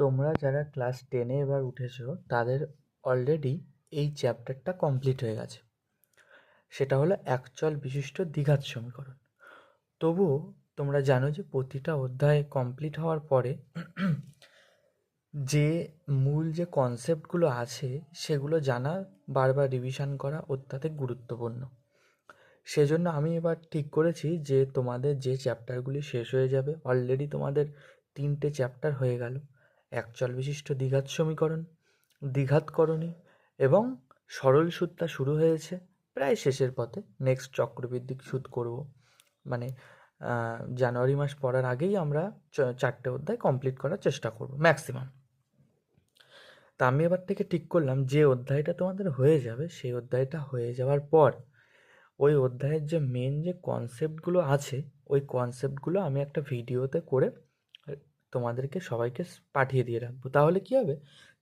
তোমরা যারা ক্লাস 10-এ এবার উঠেছো তাদের অলরেডি এই চ্যাপ্টারটা কমপ্লিট হয়ে গেছে। সেটা হলো একচল বিশিষ্ট দ্বিঘাত সমীকরণ। তবুও তোমরা জানো যে প্রতিটা অধ্যায় কমপ্লিট হওয়ার পরে যে মূল যে কনসেপ্টগুলো আছে সেগুলো জানা, বারবার রিভিশন করা অত্যাধিক গুরুত্বপূর্ণ। সেজন্য আমি এবার ঠিক করেছি যে তোমাদের যে চ্যাপ্টারগুলি শেষ হয়ে যাবে, অলরেডি তোমাদের 3টে চ্যাপ্টার হয়ে গেল, একচল বিশিষ্ট দ্বিঘাত সমীকরণ, দ্বিঘাতকরণী এবং সরল সুদটা শুরু হয়েছে, প্রায় শেষের পথে। নেক্সট চক্রবৃদ্ধি সুদ করব, মানে জানুয়ারি মাস পড়ার আগেই আমরা 4টে অধ্যায় কমপ্লিট করার চেষ্টা করব ম্যাক্সিমাম। তা আমি এবার থেকে ঠিক করলাম যে অধ্যায়টা তোমাদের হয়ে যাবে সেই অধ্যায়টা হয়ে যাওয়ার পর ওই অধ্যায়ের যে মেন যে কনসেপ্টগুলো আছে ওই কনসেপ্টগুলো আমি একটা ভিডিওতে করে তোমাদেরকে সবাইকে পাঠিয়ে দিয়ে রাখবো। তাহলে কী হবে,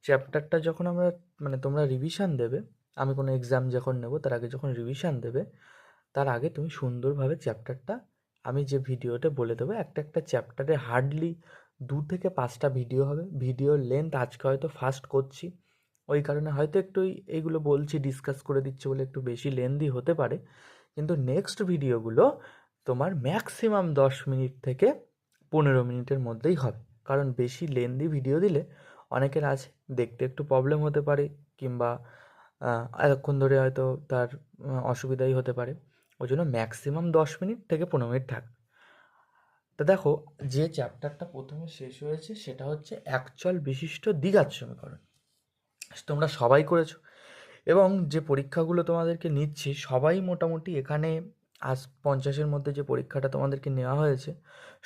চ্যাপ্টারটা যখন আমরা মানে তোমরা রিভিশন দেবে, আমি কোনো এক্সাম যখন নেব তার আগে যখন রিভিশন দেবে, তার আগে তুমি সুন্দরভাবে চ্যাপ্টারটা আমি যে ভিডিওতে বলে দেবো। একটা একটা চ্যাপ্টারে হার্ডলি 2 থেকে 5টা ভিডিও হবে। ভিডিওর লেন্থ আজকে হয়তো ফাস্ট করছি, ওই কারণে হয়তো একটু এইগুলো বলছি, ডিসকাস করে দিচ্ছি বলে একটু বেশি লেন্দি হতে পারে, কিন্তু নেক্সট ভিডিওগুলো তোমার ম্যাক্সিমাম 10 মিনিট থেকে 15 মিনিটের মধ্যেই হবে। কারণ বেশি লেন্দি ভিডিও দিলে অনেকের আছে দেখতে একটু প্রবলেম হতে পারে, কিংবা এতক্ষণ ধরে হয়তো তার অসুবিধাই হতে পারে। ওই জন্য ম্যাক্সিমাম 10 মিনিট থেকে 15 মিনিট থাকবে। তা দেখো, যে চ্যাপ্টারটা প্রথমে শেষ হয়েছে সেটা হচ্ছে একচল বিশিষ্ট দ্বিঘাত সমীকরণ। তোমরা সবাই করেছো, এবং যে পরীক্ষাগুলো তোমাদেরকে নিচ্ছি সবাই মোটামুটি এখানে 50-এর মধ্যে যে পরীক্ষাটা তোমাদেরকে নেওয়া হয়েছে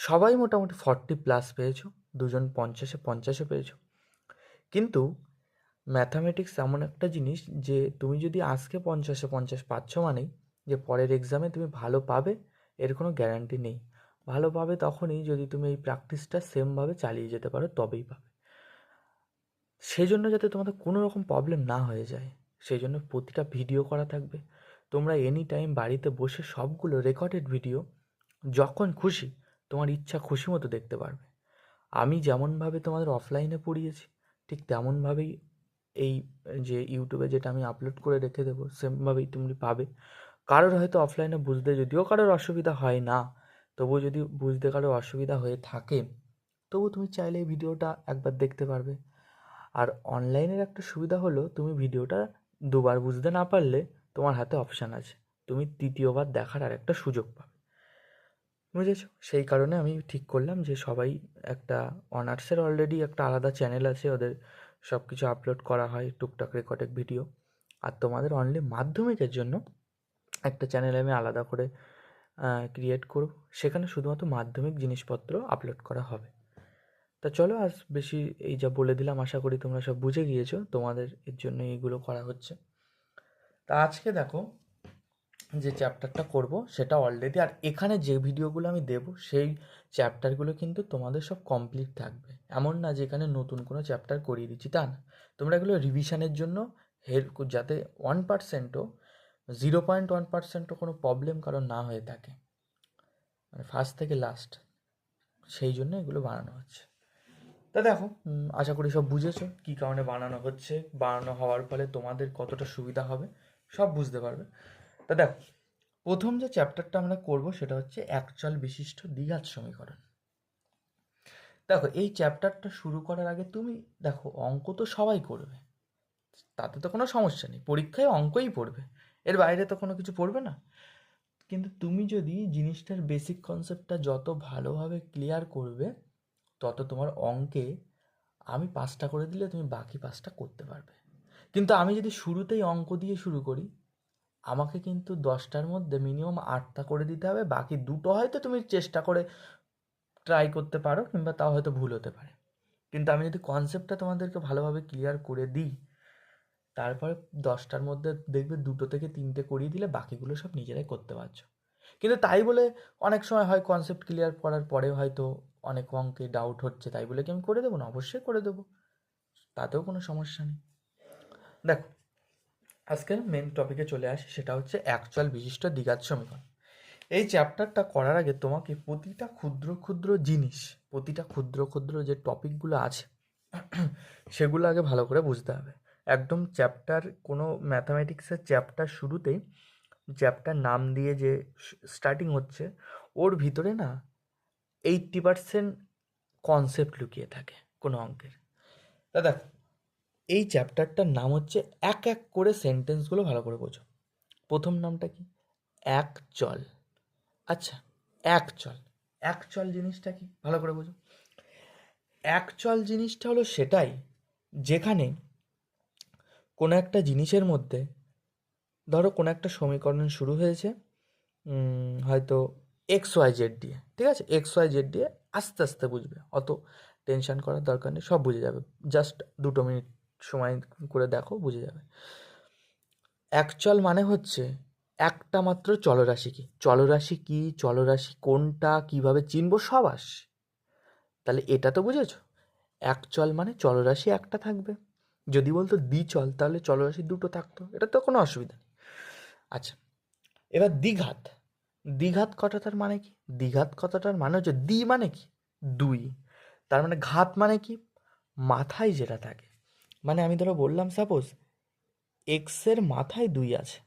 সবাই মোটামুটি 40+ পেয়েছো, 2জন 50-এ পেয়েছো। কিন্তু ম্যাথামেটিক্স এমন একটা জিনিস যে তুমি যদি আজকে 50-এ 50 পাচ্ছ মানেই যে পরের এক্সামে তুমি ভালো পাবে এর কোনো গ্যারান্টি নেই। ভালো পাবে তখনই যদি তুমি এই প্র্যাকটিসটা সেমভাবে চালিয়ে যেতে পারো, তবেই পাবে। সেই জন্য যাতে তোমাদের কোনো রকম প্রবলেম না হয়ে যায়, সেই জন্য প্রতিটা ভিডিও করা থাকবে। তোমরা এনি টাইম বাড়িতে বসে সবগুলো রেকর্ডেড ভিডিও যখন খুশি তোমার ইচ্ছা খুশি মতো দেখতে পারবে। আমি যেমনভাবে তোমাদের অফলাইনে পড়িয়েছি ঠিক তেমনভাবেই এই যে ইউটিউবে যেটা আমি আপলোড করে রেখে দেবো সেমভাবেই তুমি পাবে। কারোর হয়তো অফলাইনে বুঝতে যদিও কারোর অসুবিধা হয় না, তবুও যদি বুঝতে কারোর অসুবিধা হয়ে থাকে তবু তুমি চাইলে এই ভিডিওটা একবার দেখতে পারবে। আর অনলাইনের একটা সুবিধা হলো তুমি ভিডিওটা 2বার বুঝতে না পারলে তোমার হাতে অপশান আছে, তুমি 3য়বার দেখার আর একটা সুযোগ পাবে। বুঝেছো? সেই কারণে আমি ঠিক করলাম যে সবাই একটা অনার্সের অলরেডি একটা আলাদা চ্যানেল আছে, ওদের সব কিছু আপলোড করা হয় টুকটাক রেকর্ডেড ভিডিও। আর তোমাদের অনলি মাধ্যমিকের জন্য একটা চ্যানেল আমি আলাদা করে ক্রিয়েট করব, সেখানে শুধুমাত্র মাধ্যমিক জিনিসপত্র আপলোড করা হবে। তা চলো, আজ বেশি এই যা বলে দিলাম আশা করি তোমরা সব বুঝে গিয়েছো, তোমাদের এর জন্য এইগুলো করা হচ্ছে। তা আজকে দেখো যে চ্যাপ্টারটা করব সেটা অলরেডি, আর এখানে যে ভিডিওগুলো আমি দেবো সেই চ্যাপ্টারগুলো কিন্তু তোমাদের সব কমপ্লিট থাকবে। এমন না যে এখানে নতুন কোনো চ্যাপ্টার করিয়ে দিচ্ছি, তা না। তোমরা এগুলো রিভিশনের জন্য হেল্প, যাতে 1%ও 0.1%ও কোনো প্রবলেম কারণ না হয়ে থাকে, মানে ফার্স্ট থেকে লাস্ট, সেই জন্য এগুলো বানানো হচ্ছে। তা দেখো, আশা করি সব বুঝেছো কী কারণে বানানো হচ্ছে, বানানো হওয়ার ফলে তোমাদের কতটা সুবিধা হবে সব বুঝতে পারবে। তা দেখো, প্রথম যে চ্যাপ্টারটা আমরা করব সেটা হচ্ছে একচল বিশিষ্ট দ্বিঘাত সমীকরণ। দেখো, এই চ্যাপ্টারটা শুরু করার আগে তুমি দেখো, অঙ্ক তো সবাই করবে, তাতে তো কোনো সমস্যা নেই, পরীক্ষায় অঙ্কই পড়বে, এর বাইরে তো কোনো কিছু পড়বে না। কিন্তু তুমি যদি জিনিসটার বেসিক কনসেপ্টটা যত ভালোভাবে ক্লিয়ার করবে, তত তোমার অঙ্কে আমি 5টা করে দিলে তুমি বাকি 5টা করতে পারবে। কিন্তু আমি যদি শুরুতেই অঙ্ক দিয়ে শুরু করি, আমাকে কিন্তু 10টার মধ্যে মিনিমাম 8টা করে দিতে হবে, বাকি 2টো হয়তো তুমি চেষ্টা করে ট্রাই করতে পারো, কিংবা তাও হয়তো ভুল হতে পারে। কিন্তু আমি যদি কনসেপ্টটা তোমাদেরকে ভালোভাবে ক্লিয়ার করে দিই, তারপরে 10টার মধ্যে দেখবে 2টো থেকে 3টে করিয়ে দিলে বাকিগুলো সব নিজেরাই করতে পারছো। কিন্তু তাই বলে অনেক সময় হয় কনসেপ্ট ক্লিয়ার করার পরেও হয়তো অনেক অঙ্কে ডাউট হচ্ছে, তাই বলে কি আমি করে দেবো না? অবশ্যই করে দেবো, তাতেও কোনো সমস্যা নেই। দেখো, আজকের মেন টপিকে চলে আসি, সেটা হচ্ছে একচল বিশিষ্ট দ্বিঘাত সমীকরণ। এই চ্যাপ্টারটা করার আগে তোমাকে প্রতিটা ক্ষুদ্র ক্ষুদ্র জিনিস, প্রতিটা ক্ষুদ্র ক্ষুদ্র যে টপিকগুলো আছে সেগুলো আগে ভালো করে বুঝতে হবে। একদম চ্যাপ্টার, কোনো ম্যাথামেটিক্সের চ্যাপ্টার শুরুতেই চ্যাপ্টার নাম দিয়ে যে স্টার্টিং হচ্ছে, ওর ভিতরে না 80% কনসেপ্ট লুকিয়ে থাকে কোনো অঙ্কের। দাদা, এই চ্যাপ্টারটার নাম হচ্ছে এক এক করে সেন্টেন্সগুলো ভালো করে বোঝো। প্রথম নামটা কি? এক চল। আচ্ছা, এক চল, এক চল জিনিসটা কি ভালো করে বোঝো। এক চল জিনিসটা হলো সেটাই যেখানে কোনো একটা জিনিসের মধ্যে, ধরো কোনো একটা সমীকরণ শুরু হয়েছে হয়তো XYZ দিয়ে, ঠিক আছে, XYZ দিয়ে, আস্তে আস্তে বুঝবে, অত টেনশন করার দরকার নেই, সব বুঝে যাবে। জাস্ট 2 মিনিট সময় করে দেখো, বুঝে যাবে। অ্যাকচুয়াল মানে হচ্ছে একটা মাত্র চলরাশি কি, চলরাশি কি, চলরাশি কোনটা, কিভাবে চিনবো, সব আসছে। তাহলে এটা তো বুঝেছো। অ্যাকচুয়াল মানে চলরাশি একটা থাকবে। যদি বলতো দ্বিচল, তাহলে চলরাশি দুটো থাকতো, এটা তো কোনো অসুবিধা নেই। আচ্ছা, এবার দ্বিঘাত। দ্বিঘাত কথাটার মানে কি? দ্বিঘাত কথাটার মানে হচ্ছে দ্বি মানে কি, দুই। তার মানে ঘাত মানে কি, মাথায় যেটা থাকে। মানে আমি ধরো বললাম সাপোজ এক্সের মাথায় 2 আছে,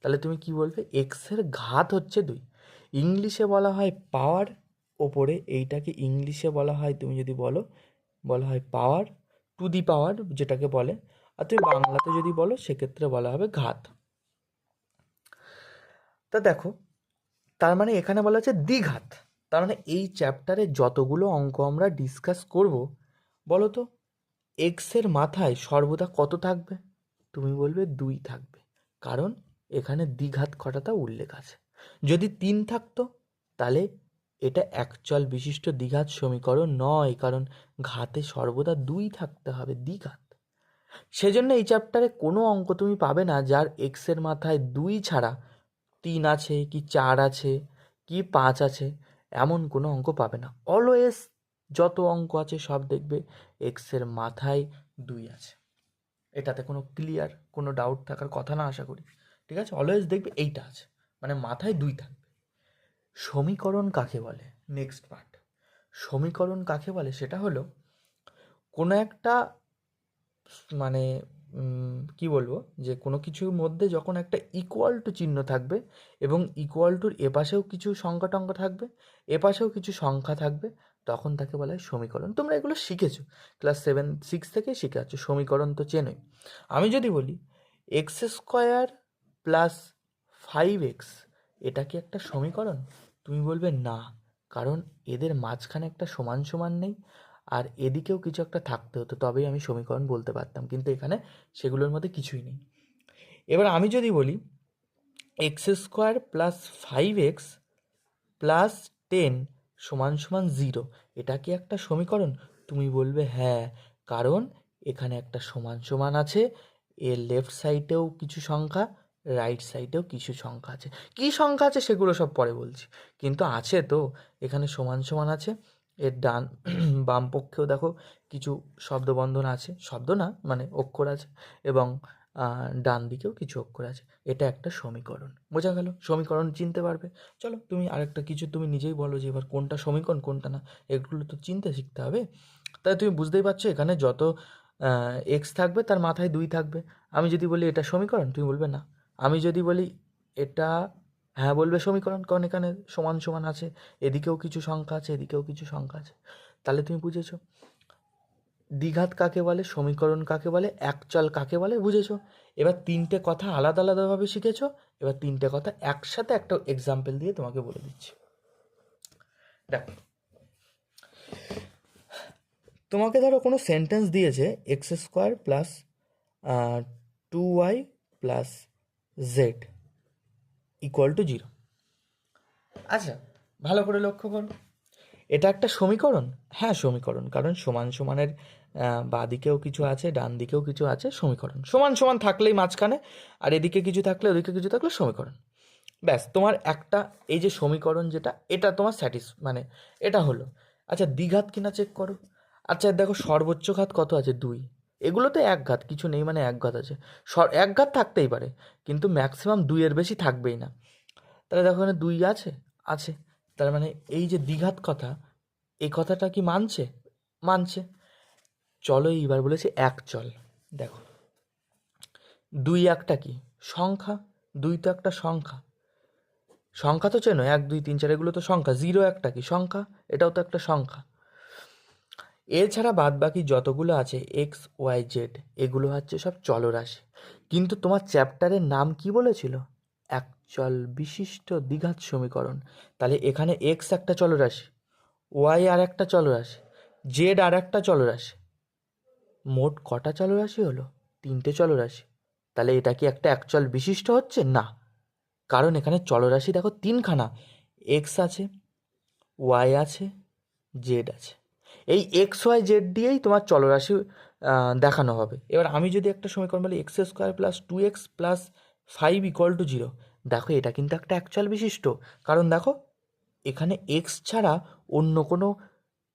তাহলে তুমি কি বলবে? এক্সের ঘাত হচ্ছে 2। ইংলিশে বলা হয় পাওয়ার, ওপরে এইটাকে ইংলিশে বলা হয়, তুমি যদি বলা হয় পাওয়ার, টু দি পাওয়ার যেটাকে বলে। আর তুমি বাংলাতে যদি বলো সেক্ষেত্রে বলা হবে ঘাত। তা দেখো, তার মানে এখানে বলা হচ্ছে দ্বিঘাত। তার মানে এই চ্যাপ্টারে যতগুলো অঙ্ক আমরা ডিসকাস করব, বলো তো, এক্সের মাথায় সর্বদা কত থাকবে? তুমি বলবে 2 থাকবে, কারণ এখানে দ্বিঘাত কথাটা উল্লেখ আছে। যদি 3 থাকতো, তাহলে এটা একচল বিশিষ্ট দ্বিঘাত সমীকরণ নয়, কারণ ঘাতে সর্বদা 2 থাকতে হবে, দ্বিঘাত। সেজন্য এই চ্যাপ্টারে কোনো অঙ্ক তুমি পাবে না যার এক্সের মাথায় 2 ছাড়া 3 আছে, কি 4 আছে, কি 5 আছে, এমন কোনো অঙ্ক পাবে না। অলওয়েজ যত অঙ্ক আছে সব দেখবে এক্সের মাথায় 2 আছে। এটাতে কোনো ক্লিয়ার, কোনো ডাউট থাকার কথা না, আশা করি। ঠিক আছে, অলওয়েজ দেখবে এইটা আছে, মানে মাথায় 2 থাকবে। সমীকরণ কাকে বলে? Next part. সমীকরণ কাকে বলে সেটা হলো কোনো একটা, মানে কি বলবো, যে কোনো কিছুর মধ্যে যখন একটা ইকুয়াল টু চিহ্ন থাকবে এবং ইকুয়াল টুর এপাশেও কিছু সংখ্যা টংখ্যা থাকবে, এপাশেও কিছু সংখ্যা থাকবে, তখন তাকে বলা হয় সমীকরণ। তোমরা এগুলো শিখেছো, ক্লাস 7-6 থেকে শিখে আছো, সমীকরণ তো চেনোই। আমি যদি বলি x² প্লাস 5x, এটা কি একটা সমীকরণ? তুমি বলবে না, কারণ এদের মাঝখানে একটা সমান সমান নেই, আর এদিকেও কিছু একটা থাকতে হতো, তবেই আমি সমীকরণ বলতে পারতাম, কিন্তু এখানে সেগুলোর মধ্যে কিছুই নেই। এবার আমি যদি বলি x² প্লাস 5x প্লাস 10 সমান সমান 0, এটা কি একটা সমীকরণ? তুমি বলবে হ্যাঁ, কারণ এখানে একটা সমান সমান আছে, এর লেফট সাইডেও কিছু সংখ্যা, রাইট সাইডেও কিছু সংখ্যা আছে। কী সংখ্যা আছে সেগুলো সব পরে বলছি, কিন্তু আছে তো, এখানে সমান সমান আছে। এর বাম পক্ষেও দেখো কিছু শব্দবন্ধন আছে, শব্দ না মানে অক্ষর আছে, এবং ডান দিকেও কিছু অক্ষর আছে। এটা একটা সমীকরণ। বোঝা গেল? সমীকরণ চিনতে পারবে। চলো তুমি আরেকটা কিছু তুমি নিজেই বলো যে এবার কোনটা সমীকরণ কোনটা না, এগুলো তো চিনতে শিখতে হবে। তাই তুমি বুঝতেই পারছো এখানে যত এক্স থাকবে তার মাথায় 2 থাকবে। আমি যদি বলি এটা সমীকরণ, তুমি বলবে না। আমি যদি বলি এটা, হ্যাঁ বলবে সমীকরণ, কারণ এখানে সমান সমান আছে, এদিকেও কিছু সংখ্যা আছে, এদিকেও কিছু সংখ্যা আছে। তাহলে তুমি বুঝেছো দ্বিঘাত কাকে বলে, সমীকরণ কাকে বলে, একচল কাকে বলে, বুঝেছো। এবার 3টে কথা আলাদা আলাদাভাবে শিখেছো, এবার 3টে কথা একসাথে একটা এক্সাম্পল দিয়ে তোমাকে বলে দিচ্ছি। দেখো, তোমাকে ধরো কোনো সেন্টেন্স দিয়েছে x² plus 2y plus Z equal to 0। আচ্ছা, ভালো করে লক্ষ্য করো, এটা একটা সমীকরণ। হ্যাঁ সমীকরণ, কারণ সমান সমানের বাঁ দিকেও কিছু আছে, ডান দিকেও কিছু আছে, সমীকরণ। সমান সমান থাকলেই মাঝখানে, আর এদিকে কিছু থাকলে ওদিকে কিছু থাকলে সমীকরণ। ব্যাস, তোমার একটা এই যে সমীকরণ যেটা, এটা তোমার মানে এটা হলো। আচ্ছা, দ্বিঘাত কিনা চেক করো। আচ্ছা দেখো, সর্বোচ্চ ঘাত কত আছে? 2। এগুলো তো এক ঘাত, কিছু নেই মানে এক ঘাত আছে। এক ঘাত থাকতেই পারে, কিন্তু ম্যাক্সিমাম 2-এর বেশি থাকবেই না। তাহলে দেখো এখানে 2 আছে, আছে। তার মানে এই যে দ্বিঘাত কথা, এই কথাটা কি মানছে? মানছে। চলো এইবার বলেছে এক চল। দেখো, দুই একটা কি সংখ্যা, দুই তো একটা সংখ্যা, সংখ্যা তো চেনো, 1 2 3 4 এগুলো তো সংখ্যা, জিরো একটা কি সংখ্যা, এটাও তো একটা সংখ্যা। এছাড়া বাদ বাকি যতগুলো আছে এক্স ওয়াই জেড, এগুলো হচ্ছে সব চলরাশি। কিন্তু তোমার চ্যাপ্টারের নাম কি বলেছিল? একচল বিশিষ্ট দ্বিঘাত সমীকরণ। তাহলে এখানে এক্স একটা চলরাশি, ওয়াই আর একটা চলরাশি, জেড আর একটা চলরাশি, মোট কটা চলরাশি হলো? 3টে চলরাশি। তাহলে এটা কি একটা একচল বিশিষ্ট হচ্ছে? না, কারণ এখানে চলরাশি দেখো 3খানা, এক্স আছে, ওয়াই আছে, জেড আছে। এই এক্স ওয়াই জেড দিয়েই তোমার চলরাশি দেখানো হবে। এবার আমি যদি একটা সমীকরণ বলি x square plus 2x plus 5 equal to 0, দেখো এটা কিন্তু একটা অ্যাকচুয়াল বিশিষ্ট, কারণ দেখো এখানে এক্স ছাড়া অন্য কোনো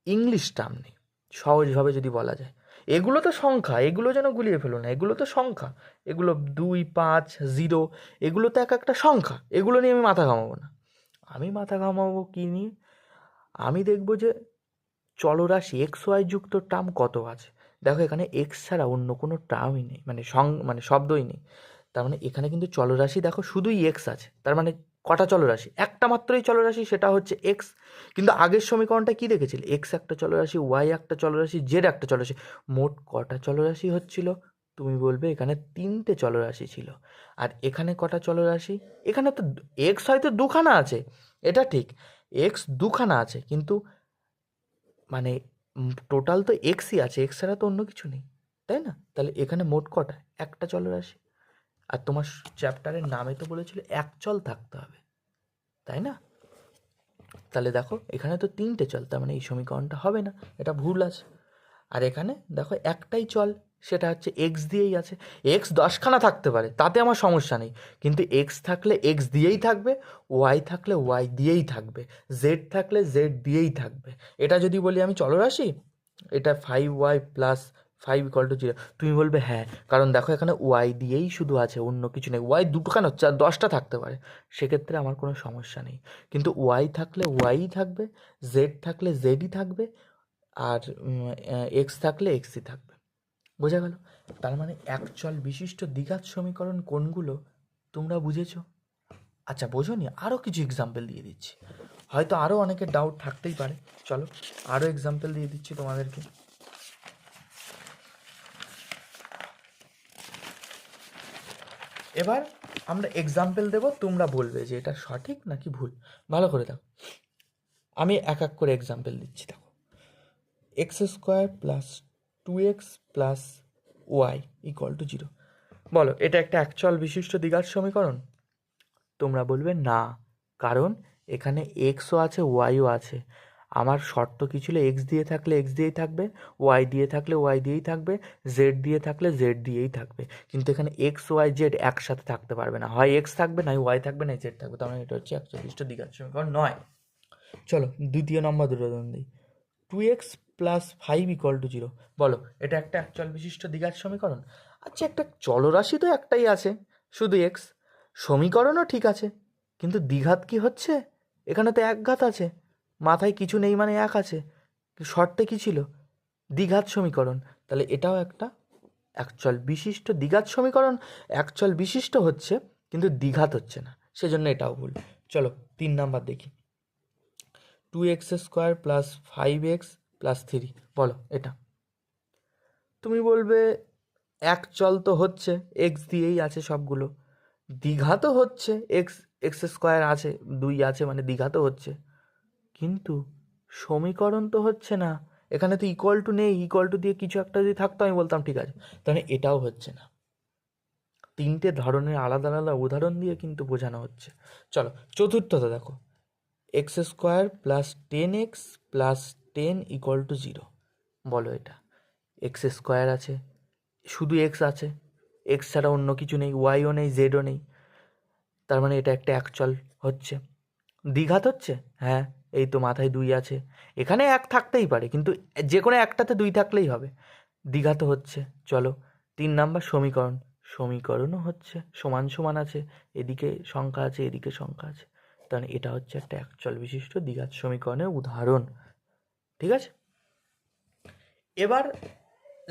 ইংলিশ টার্ম নেই, সহজভাবে যদি বলা যায়। এগুলো তো সংখ্যা, এগুলো যেন গুলিয়ে ফেলো না, এগুলো তো সংখ্যা, এগুলো 2 5 0, এগুলো তো এক একটা সংখ্যা, এগুলো নিয়ে আমি মাথা ঘামাবো না। আমি মাথা ঘামাবো কী নিয়ে? আমি দেখবো যে চলরাশি এক্স ওয়াই যুক্ত টার্ম কত আছে। দেখো এখানে এক্স ছাড়া অন্য কোনো টার্মই নেই, মানে শব্দই নেই। তার মানে এখানে কিন্তু চলরাশি দেখো শুধুই এক্স আছে। তার মানে কটা চলরাশি? একটা মাত্রই চলরাশি, সেটা হচ্ছে এক্স। কিন্তু আগের সমীকরণটা কি দেখেছিল? এক্স একটা চলরাশি, ওয়াই একটা চলরাশি, জেড একটা চলরাশি। মোট কটা চলরাশি হচ্ছিল? তুমি বলবে এখানে 3টে চলরাশি ছিল। আর এখানে কটা চলরাশি? এখানে তো এক্স হয়তো দুখানা আছে, এটা ঠিক, এক্স দুখানা আছে, কিন্তু মানে টোটাল তো এক্সই আছে, এক্স ছাড়া তো অন্য কিছু নেই, তাই না? তাহলে এখানে মোট কটা? একটা চলরাশি। আর তোমার চ্যাপ্টারের নামে তো বলেছিল এক চল থাকতে হবে, তাই না? তাহলে দেখো এখানে তো 3টে চল, তার মানে এই সমীকরণটা হবে না, এটা ভুল আছে। আর এখানে দেখো একটাই চল, সেটা হচ্ছে এক্স দিয়েই আছে। এক্স 10খানা থাকতে পারে, তাতে আমার সমস্যা নেই, কিন্তু এক্স থাকলে এক্স দিয়েই থাকবে, ওয়াই থাকলে ওয়াই দিয়েই থাকবে, জেড থাকলে জেড দিয়েই থাকবে। এটা যদি বলি আমি চলরাশি, এটা 5y প্লাস 5 ইকুয়াল টু 0, তুমি বলবে হ্যাঁ, কারণ দেখো এখানে ওয়াই দিয়েই শুধু আছে, অন্য কিছু নেই। ওয়াই দুটো কেন, 10টা থাকতে পারে, সেক্ষেত্রে আমার কোনো সমস্যা নেই। কিন্তু ওয়াই থাকলে ওয়াইই থাকবে, জেড থাকলে জেডই থাকবে, আর এক্স থাকলে এক্সই থাকবে। বোঝা গেল? তার মানে একচল বিশিষ্ট দ্বিঘাত সমীকরণ কোনগুলো তোমরা বুঝেছো? আচ্ছা, বোঝোনি? আরও কিছু এক্সাম্পল দিয়ে দিচ্ছি, হয়তো আরও অনেকের ডাউট থাকতেই পারে। চলো আরও এক্সাম্পল দিয়ে দিচ্ছি তোমাদেরকে। এবার আমরা এক্সাম্পল দেব, তোমরা বলবে যে এটা সঠিক নাকি ভুল। ভালো করে দেখো, আমি এক এক করে এক্সাম্পল দিচ্ছি। দেখো, X square plus 2x plus Y equal to 0, বলো এটা একটা অ্যাকচুয়াল বিশিষ্ট দ্বিঘাত সমীকরণ? তোমরা বলবে না, কারণ এখানে এক্সও আছে ওয়াইও আছে। আমার শর্ত কী ছিল? এক্স দিয়ে থাকলে এক্স দিয়েই থাকবে, ওয়াই দিয়ে থাকলে ওয়াই দিয়েই থাকবে, জেড দিয়ে থাকলে জেড দিয়েই থাকবে। কিন্তু এখানে এক্স ওয়াই জেড একসাথে থাকতে পারবে না, হয় এক্স থাকবে, নয় ওয়াই থাকবে, নয় জেড থাকবে। তার মানে এটা হচ্ছে একচল্লিশটা বিশিষ্ট দ্বিঘাত সমীকরণ নয়। চলো দ্বিতীয় নম্বর উদাহরণ দিই। 2x প্লাস 5 ইকুয়াল টু 0, বলো এটা একটা একচল বিশিষ্ট দ্বিঘাত সমীকরণ? আচ্ছা, একটা চলরাশি তো একটাই আছে, শুধু এক্স, সমীকরণও ঠিক আছে, কিন্তু দ্বিঘাত কি হচ্ছে? এখানে তো একঘাত আছে, মাথায় কিছু নেই মানে এক আছে, শর্তে কি ছিল? দ্বিঘাত সমীকরণ। তাহলে এটাও একটা একচল বিশিষ্ট দ্বিঘাত সমীকরণ, একচল বিশিষ্ট হচ্ছে কিন্তু দ্বিঘাত হচ্ছে না, সেজন্য এটাও ভুল। চলো 3 নাম্বার দেখি। 2x² প্লাস 5x প্লাস 3, বলো এটা। তুমি বলবে এক চল তো হচ্ছে, এক্স দিয়েই আছে সবগুলো, দ্বিঘাতও হচ্ছে, এক্স স্কোয়ার আছে, 2 আছে মানে দ্বিঘাতও হচ্ছে, কিন্তু সমীকরণ তো হচ্ছে না। এখানে তো ইকুয়াল টু নেই, ইকুয়াল টু দিয়ে কিছু একটা যদি থাকতো আমি বলতাম ঠিক আছে, তাহলে এটাও হচ্ছে না। 3টে ধরনের আলাদা আলাদা উদাহরণ দিয়ে কিন্তু বোঝানো হচ্ছে। চলো চতুর্থটা দেখো, x² plus 10x plus 10 equal to 0, বলো এটা। x² আছে, শুধু এক্স আছে, এক্স ছাড়া অন্য কিছু নেই, ওয়াইও নেই, জেডও নেই, তার মানে এটা একটা একচল হচ্ছে। দ্বিঘাত হচ্ছে? হ্যাঁ, এই তো মাথায় 2 আছে, এখানে এক থাকতেই পারে, কিন্তু যে কোনো একটাতে 2 থাকলেই হবে, দ্বিঘাত হচ্ছে। চলো 3 নাম্বার সমীকরণ, সমীকরণও হচ্ছে, সমান সমান আছে, এদিকে সংখ্যা আছে এদিকে সংখ্যা আছে, তাহলে এটা হচ্ছে একটা একচল বিশিষ্ট দ্বিঘাত সমীকরণের উদাহরণ। ঠিক আছে, এবার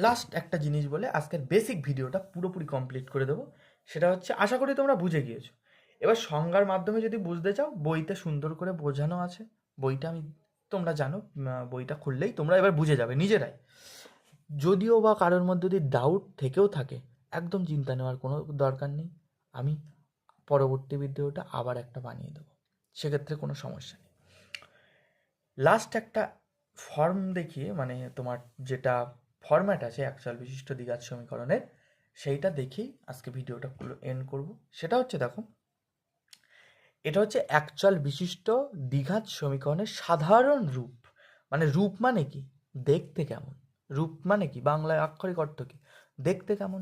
লাস্ট একটা জিনিস বলে আজকের বেসিক ভিডিওটা পুরোপুরি কমপ্লিট করে দেবো। সেটা হচ্ছে, আশা করি তোমরা বুঝে গিয়েছো। এবার সংজ্ঞার মাধ্যমে যদি বুঝতে চাও, বইতে সুন্দর করে বোঝানো আছে। বইটা তোমরা জানো, বইটা খুললেই তোমরা এবার বুঝে যাবে নিজেরাই। যদিও বা কারোর মধ্যে যদি ডাউট থেকেও থাকে, একদম চিন্তা নেওয়ার কোনো দরকার নেই। আমি পরবর্তী ভিডিওটা আবার একটা বানিয়ে দেবো, সেক্ষেত্রে কোনো সমস্যা নেই। লাস্ট একটা ফর্ম দেখিয়ে, মানে তোমার যেটা ফরম্যাট আছে অ্যাকচুয়াল বিশিষ্ট দ্বিঘাত সমীকরণের, সেইটা দেখেই আজকে ভিডিওটা এন্ড করব। সেটা হচ্ছে, দেখো, এটা হচ্ছে অ্যাকচুয়াল বিশিষ্ট দ্বিঘাত সমীকরণের সাধারণ রূপ। মানে রূপ মানে কি? দেখতে কেমন। রূপ মানে কি? বাংলায় আক্ষরিক অর্থ কি? দেখতে কেমন।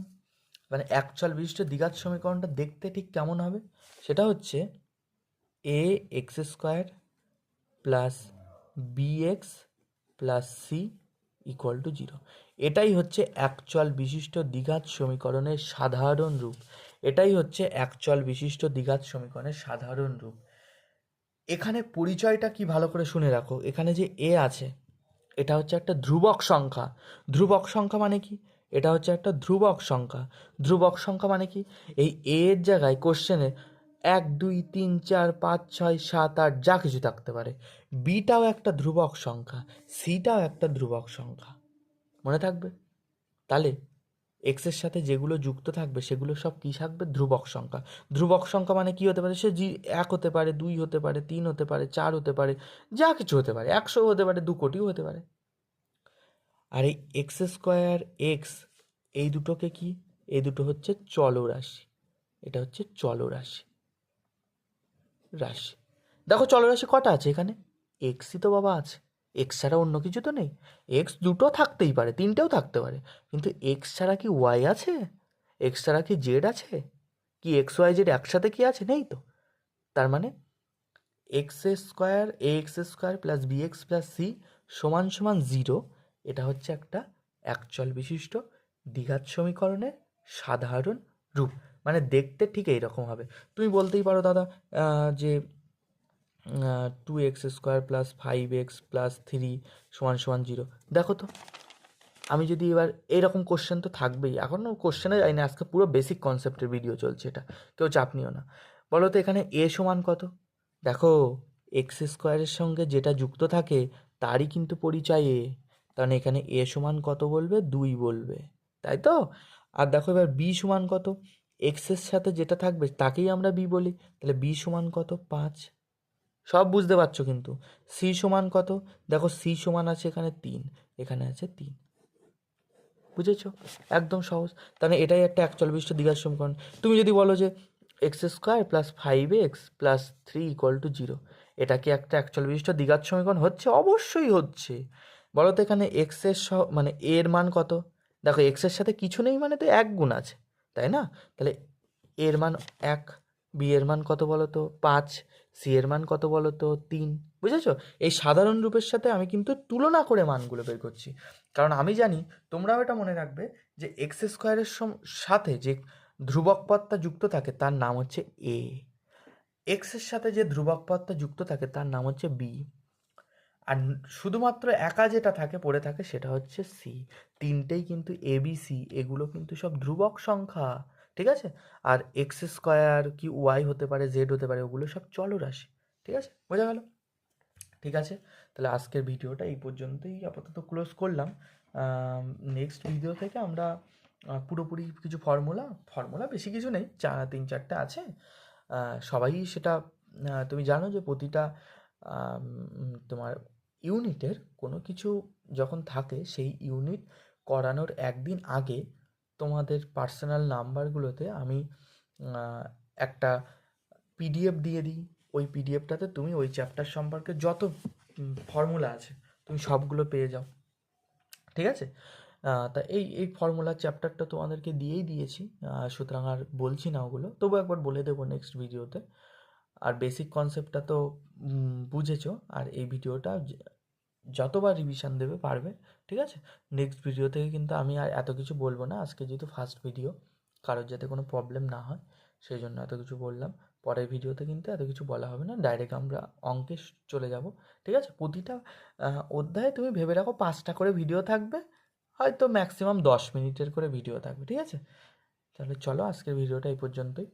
মানে অ্যাকচুয়াল বিশিষ্ট দ্বিঘাত সমীকরণটা দেখতে ঠিক কেমন হবে? সেটা হচ্ছে a x square plus b x plus c equal to 0। এটাই হচ্ছে অ্যাকচুয়াল বিশিষ্ট দ্বিঘাত সমীকরণের সাধারণ রূপ। এটাই হচ্ছে অ্যাকচুয়াল বিশিষ্ট দ্বিঘাত সমীকরণের সাধারণ রূপ। এখানে পরিচয়টা কি ভালো করে শুনে রাখো। এখানে যে এ আছে, এটা হচ্ছে একটা ধ্রুবক সংখ্যা। ধ্রুবক সংখ্যা মানে কি? এটা হচ্ছে একটা ধ্রুবক সংখ্যা। ধ্রুবক সংখ্যা মানে কি? এই এর জায়গায় কোশ্চেনে 1 2 3 4 5 6 7 8 যা কিছু থাকতে পারে। বিটাও একটা ধ্রুবক সংখ্যা, সিটাও একটা ধ্রুবক সংখ্যা। মনে থাকবে? তাহলে এক্সের সাথে যেগুলো যুক্ত থাকবে সেগুলো সব কী থাকবে? ধ্রুবক সংখ্যা। ধ্রুবক সংখ্যা মানে কী হতে পারে? সে 1 হতে পারে, 2 হতে পারে, 3 হতে পারে, 4 হতে পারে, যা কিছু হতে পারে, 100 হতে পারে, 2 কোটিও হতে পারে। আর এই এক্স স্কোয়ার এক্স, এই দুটোকে কি? এই দুটো হচ্ছে চলরাশি। এটা হচ্ছে চলরাশি। রাশি। দেখো চলরাশি কটা আছে এখানে? এক্সই তো বাবা আছে। এক্স ছাড়া অন্য কিছু তো নেই। এক্স দুটো থাকতেই পারে, তিনটেও থাকতে পারে, কিন্তু এক্স ছাড়া কি ওয়াই আছে? এক্স ছাড়া কি জেড আছে? কি এক্স ওয়াই জেড একসাথে কি আছে? নেই তো। তার মানে x square a x square plus b x plus c সমান সমান 0। এটা হচ্ছে একটা অ্যাকচুয়াল বিশিষ্ট দ্বিঘাত সমীকরণের সাধারণ রূপ। মানে দেখতে ঠিক এইরকম হবে। তুমি বলতেই পারো, দাদা, যে 2x² প্লাস 5x প্লাস 3 সমান সমান 0। দেখো তো, আমি যদি এবার এইরকম কোশ্চেন তো থাকবেই। এখনও কোশ্চেনে যাই না, আজকে পুরো বেসিক কনসেপ্টের ভিডিও চলছে, এটা কেউ চাপ নিও না। বলো তো এখানে এ সমান কত? দেখো, এক্স স্কোয়ারের সঙ্গে যেটা যুক্ত থাকে তারই কিন্তু পরিচয় এ। কারণ এখানে এ সমান কত বলবে? 2 বলবে, তাই তো? আর দেখো এবার বি সমান কত? এক্সের সাথে যেটা থাকবে তাকেই আমরা বি বলি, তাহলে বি সমান কত? 5। সব বুঝতে পারছো কিন্তু। সি সমান কত? দেখো সি সমান আছে এখানে 3, এখানে আছে 3। বুঝেছো? একদম সহজ। তাহলে এটাই একটা অ্যাকচুয়াল বিশিষ্ট দ্বিঘাত সমীকরণ। তুমি যদি বলো যে x² plus 5x plus 3 equal to 0, এটা কি একটা অ্যাকচুয়াল বিশিষ্ট দ্বিঘাত সমীকরণ হচ্ছে? অবশ্যই হচ্ছে। বলো তো এখানে এক্স এর মানে এর মান কত? দেখো এক্সের সাথে কিছু নেই মানে তো 1 গুণ আছে, তাই না? তাহলে এর মান 1, বি এর মান কত বলো তো? 5, সি এর মান কত বলো তো? 3। বুঝেছো? এই সাধারণ রূপের সাথে আমি কিন্তু তুলনা করে মানগুলো বের করছি, কারণ আমি জানি তোমরাও এটা মনে রাখবে যে এক্স স্কোয়ারের সাথে যে ধ্রুবক পদটা যুক্ত থাকে তার নাম হচ্ছে এ। এক্সের সাথে যে ধ্রুবক পদটা যুক্ত থাকে তার নাম হচ্ছে বি। আর শুধুমাত্র একা যেটা থাকে পড়ে থাকে সেটা হচ্ছে সি। তিনটেই কিন্তু এ বি সি এগুলো কিন্তু সব ধ্রুবক সংখ্যা, ঠিক আছে? আর এক্স স্কোয়ার কি ওয়াই হতে পারে, জেড হতে পারে, ওগুলো সব চলরাশি। ঠিক আছে? বোঝা গেল? ঠিক আছে, তাহলে আজকের ভিডিওটা এই পর্যন্তই আপাতত ক্লোজ করলাম। নেক্সট ভিডিও থেকে আমরা পুরোপুরি কিছু ফর্মুলা বেশি কিছু নেই, 3-4টা আছে। সবাই সেটা, তুমি জানো যে প্রতিটা তোমার ইউনিটের কোনো কিছু যখন থাকে সেই ইউনিট করানোর একদিন আগে তোমাদের পার্সোনাল নাম্বারগুলোতে আমি একটা পিডিএফ দিয়ে দিই। ওই পিডিএফটাতে তুমি ওই চ্যাপ্টার সম্পর্কে যত ফর্মুলা আছে তুমি সবগুলো পেয়ে যাও। ঠিক আছে? তা এই ফর্মুলার চ্যাপ্টারটা তোমাদেরকে দিয়েই দিয়েছি, সুতরাং আর বলছি না ওগুলো, তবু একবার বলে দেবো নেক্সট ভিডিওতে। আর বেসিক কনসেপ্টটা তো বুঝেছো। আর এই ভিডিওটা যতবার রিভিশন দেবে পারবে। ঠিক আছে? নেক্সট ভিডিও থেকে কিন্তু আমি আর এত কিছু বলবো না। আজকে যেহেতু ফার্স্ট ভিডিও, কারোর যাতে কোনো প্রবলেম না হয় সেই জন্য এত কিছু বললাম। পরের ভিডিওতে কিন্তু এত কিছু বলা হবে না, ডাইরেক্ট আমরা অঙ্কে চলে যাব। ঠিক আছে? প্রতিটা অধ্যায়ে তুমি ভেবে রাখো 5টা করে ভিডিও থাকবে, হয়তো ম্যাক্সিমাম 10 মিনিটের করে ভিডিও থাকবে, ঠিক আছে? তাহলে চলো আজকের ভিডিওটা এই পর্যন্তই।